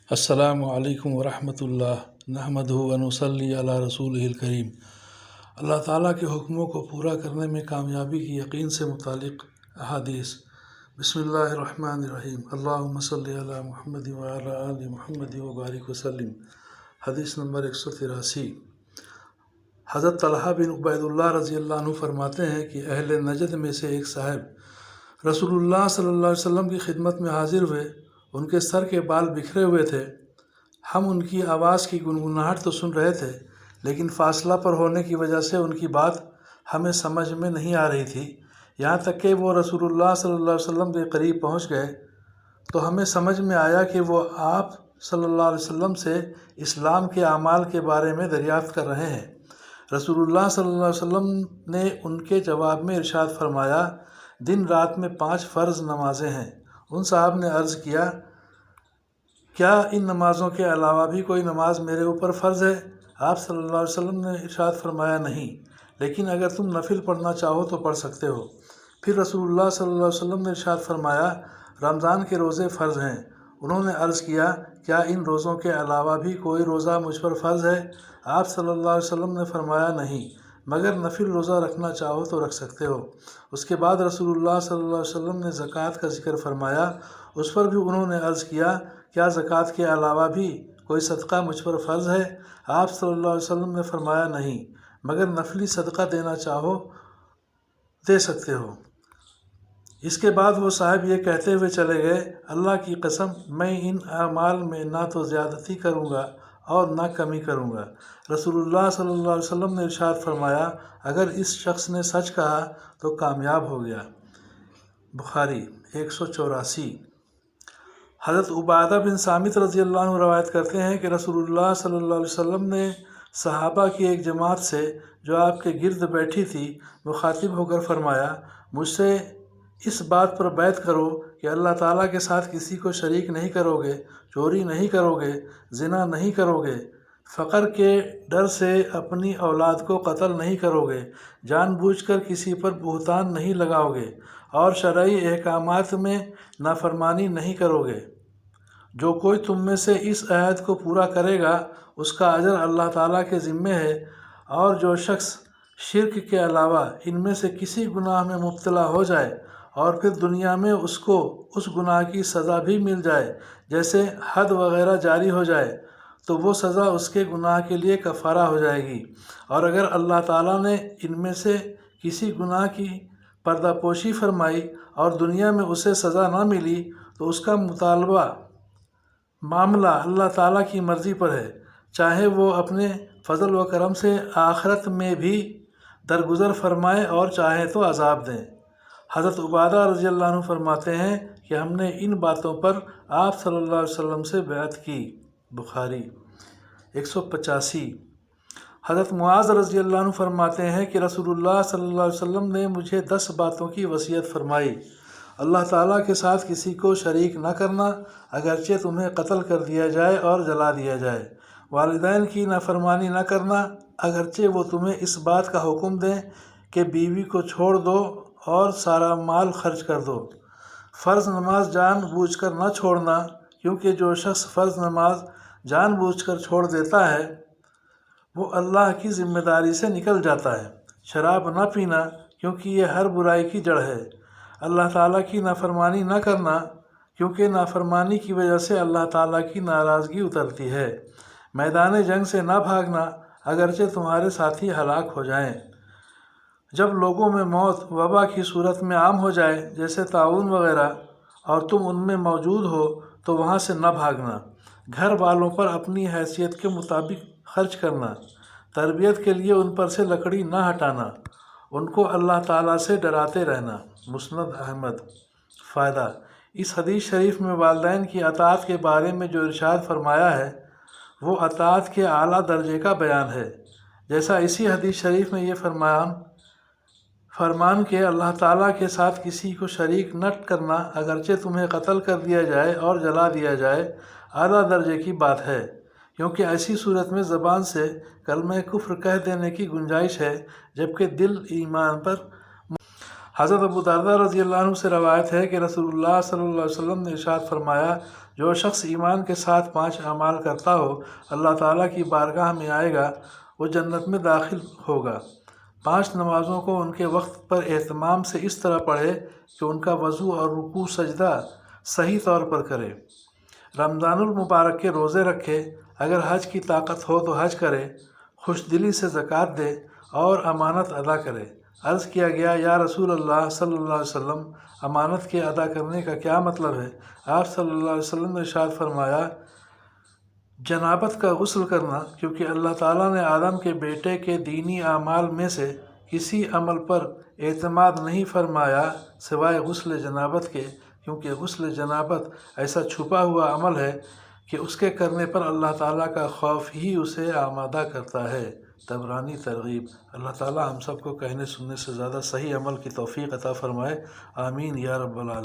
السلام علیکم ورحمۃ اللہ نحمدہ و نصلی علی رسولہ الکریم۔ اللہ تعالیٰ کے حکموں کو پورا کرنے میں کامیابی کی یقین سے متعلق احادیث۔ بسم اللہ الرحمن الرحیم۔ اللہم صلی علی محمد وعلی آل محمد وبارک وسلم۔ حدیث نمبر 183۔ حضرت طلحہ بن عبید اللہ رضی اللہ عنہ فرماتے ہیں کہ اہل نجد میں سے ایک صاحب رسول اللہ صلی اللہ علیہ وسلم کی خدمت میں حاضر ہوئے۔ ان کے سر کے بال بکھرے ہوئے تھے۔ ہم ان کی آواز کی گنگناہٹ تو سن رہے تھے، لیکن فاصلہ پر ہونے کی وجہ سے ان کی بات ہمیں سمجھ میں نہیں آ رہی تھی۔ یہاں تک کہ وہ رسول اللہ صلی اللہ علیہ وسلم کے قریب پہنچ گئے تو ہمیں سمجھ میں آیا کہ وہ آپ صلی اللہ علیہ وسلم سے اسلام کے اعمال کے بارے میں دریافت کر رہے ہیں۔ رسول اللہ صلی اللہ علیہ وسلم نے ان کے جواب میں ارشاد فرمایا، دن رات میں 5 فرض نمازیں ہیں۔ ان صاحب نے عرض کیا، کیا ان نمازوں کے علاوہ بھی کوئی نماز میرے اوپر فرض ہے؟ آپ صلی اللہ علیہ وسلم نے ارشاد فرمایا، نہیں، لیکن اگر تم نفل پڑھنا چاہو تو پڑھ سکتے ہو۔ پھر رسول اللہ صلی اللہ علیہ وسلم نے ارشاد فرمایا، رمضان کے روزے فرض ہیں۔ انہوں نے عرض کیا، کیا ان روزوں کے علاوہ بھی کوئی روزہ مجھ پر فرض ہے؟ آپ صلی اللہ علیہ وسلم نے فرمایا، نہیں، مگر نفل روزہ رکھنا چاہو تو رکھ سکتے ہو۔ اس کے بعد رسول اللہ صلی اللہ علیہ وسلم نے زکوٰۃ کا ذکر فرمایا۔ اس پر بھی انہوں نے عرض کیا، کیا زکوٰۃ کے علاوہ بھی کوئی صدقہ مجھ پر فرض ہے؟ آپ صلی اللہ علیہ وسلم نے فرمایا، نہیں، مگر نفلی صدقہ دینا چاہو دے سکتے ہو۔ اس کے بعد وہ صاحب یہ کہتے ہوئے چلے گئے، اللہ کی قسم، میں ان اعمال میں نہ تو زیادتی کروں گا اور نہ کمی کروں گا۔ رسول اللہ صلی اللہ علیہ وسلم نے ارشاد فرمایا، اگر اس شخص نے سچ کہا تو کامیاب ہو گیا۔ بخاری 184۔ حضرت عبادہ بن صامت رضی اللہ عنہ روایت کرتے ہیں کہ رسول اللہ صلی اللہ علیہ وسلم نے صحابہ کی ایک جماعت سے جو آپ کے گرد بیٹھی تھی مخاطب ہو کر فرمایا، مجھ سے اس بات پر بیعت کرو کہ اللہ تعالیٰ کے ساتھ کسی کو شریک نہیں کرو گے، چوری نہیں کرو گے، زنا نہیں کرو گے، فقر کے ڈر سے اپنی اولاد کو قتل نہیں کرو گے، جان بوجھ کر کسی پر بہتان نہیں لگاؤ گے، اور شرعی احکامات میں نافرمانی نہیں کرو گے۔ جو کوئی تم میں سے اس عہد کو پورا کرے گا اس کا اجر اللہ تعالیٰ کے ذمے ہے، اور جو شخص شرک کے علاوہ ان میں سے کسی گناہ میں مبتلا ہو جائے اور پھر دنیا میں اس کو اس گناہ کی سزا بھی مل جائے، جیسے حد وغیرہ جاری ہو جائے، تو وہ سزا اس کے گناہ کے لیے کفارہ ہو جائے گی۔ اور اگر اللہ تعالیٰ نے ان میں سے کسی گناہ کی پردہ پوشی فرمائی اور دنیا میں اسے سزا نہ ملی تو اس کا مطالبہ معاملہ اللہ تعالیٰ کی مرضی پر ہے، چاہے وہ اپنے فضل و کرم سے آخرت میں بھی درگزر فرمائے اور چاہے تو عذاب دیں۔ حضرت عبادہ رضی اللہ عنہ فرماتے ہیں کہ ہم نے ان باتوں پر آپ صلی اللہ علیہ وسلم سے بیعت کی۔ بخاری 185۔ حضرت معاذ رضی اللہ عنہ فرماتے ہیں کہ رسول اللہ صلی اللہ علیہ وسلم نے مجھے 10 باتوں کی وصیت فرمائی۔ اللہ تعالیٰ کے ساتھ کسی کو شریک نہ کرنا، اگرچہ تمہیں قتل کر دیا جائے اور جلا دیا جائے۔ والدین کی نافرمانی نہ کرنا، اگرچہ وہ تمہیں اس بات کا حکم دیں کہ بیوی کو چھوڑ دو اور سارا مال خرچ کر دو۔ فرض نماز جان بوجھ کر نہ چھوڑنا، کیونکہ جو شخص فرض نماز جان بوجھ کر چھوڑ دیتا ہے وہ اللہ کی ذمہ داری سے نکل جاتا ہے۔ شراب نہ پینا، کیونکہ یہ ہر برائی کی جڑ ہے۔ اللہ تعالیٰ کی نافرمانی نہ کرنا، کیونکہ نافرمانی کی وجہ سے اللہ تعالیٰ کی ناراضگی اترتی ہے۔ میدان جنگ سے نہ بھاگنا، اگرچہ تمہارے ساتھی ہلاک ہو جائیں۔ جب لوگوں میں موت وبا کی صورت میں عام ہو جائے، جیسے طاعون وغیرہ، اور تم ان میں موجود ہو تو وہاں سے نہ بھاگنا۔ گھر والوں پر اپنی حیثیت کے مطابق خرچ کرنا، تربیت کے لیے ان پر سے لکڑی نہ ہٹانا، ان کو اللہ تعالیٰ سے ڈراتے رہنا۔ مسند احمد۔ فائدہ: اس حدیث شریف میں والدین کی اطاعت کے بارے میں جو ارشاد فرمایا ہے وہ اطاعت کے اعلیٰ درجے کا بیان ہے، جیسا اسی حدیث شریف میں یہ فرمان کہ اللہ تعالیٰ کے ساتھ کسی کو شریک نہ کرنا، اگرچہ تمہیں قتل کر دیا جائے اور جلا دیا جائے، اعلیٰ درجے کی بات ہے، کیونکہ ایسی صورت میں زبان سے کلمہ کفر کہہ دینے کی گنجائش ہے جبکہ دل ایمان پر۔ حضرت ابو درداء رضی اللہ عنہ سے روایت ہے کہ رسول اللہ صلی اللہ علیہ وسلم نے ارشاد فرمایا، جو شخص ایمان کے ساتھ 5 اعمال کرتا ہو اللہ تعالیٰ کی بارگاہ میں آئے گا، وہ جنت میں داخل ہوگا۔ 5 نمازوں کو ان کے وقت پر اہتمام سے اس طرح پڑھے کہ ان کا وضو اور رکوع سجدہ صحیح طور پر کرے۔ رمضان المبارک کے روزے رکھے، اگر حج کی طاقت ہو تو حج کرے، خوش دلی سے زکوٰۃ دے اور امانت ادا کرے۔ عرض کیا گیا، یا رسول اللہ صلی اللہ علیہ وسلم، امانت کے ادا کرنے کا کیا مطلب ہے؟ آپ صلی اللہ علیہ وسلم نے ارشاد فرمایا، جنابت کا غسل کرنا، کیونکہ اللہ تعالیٰ نے آدم کے بیٹے کے دینی اعمال میں سے کسی عمل پر اعتماد نہیں فرمایا سوائے غسل جنابت کے، کیونکہ غسل جنابت ایسا چھپا ہوا عمل ہے کہ اس کے کرنے پر اللہ تعالیٰ کا خوف ہی اسے آمادہ کرتا ہے۔ طبرانی ترغیب۔ اللہ تعالیٰ ہم سب کو کہنے سننے سے زیادہ صحیح عمل کی توفیق عطا فرمائے، آمین یا رب العالمین۔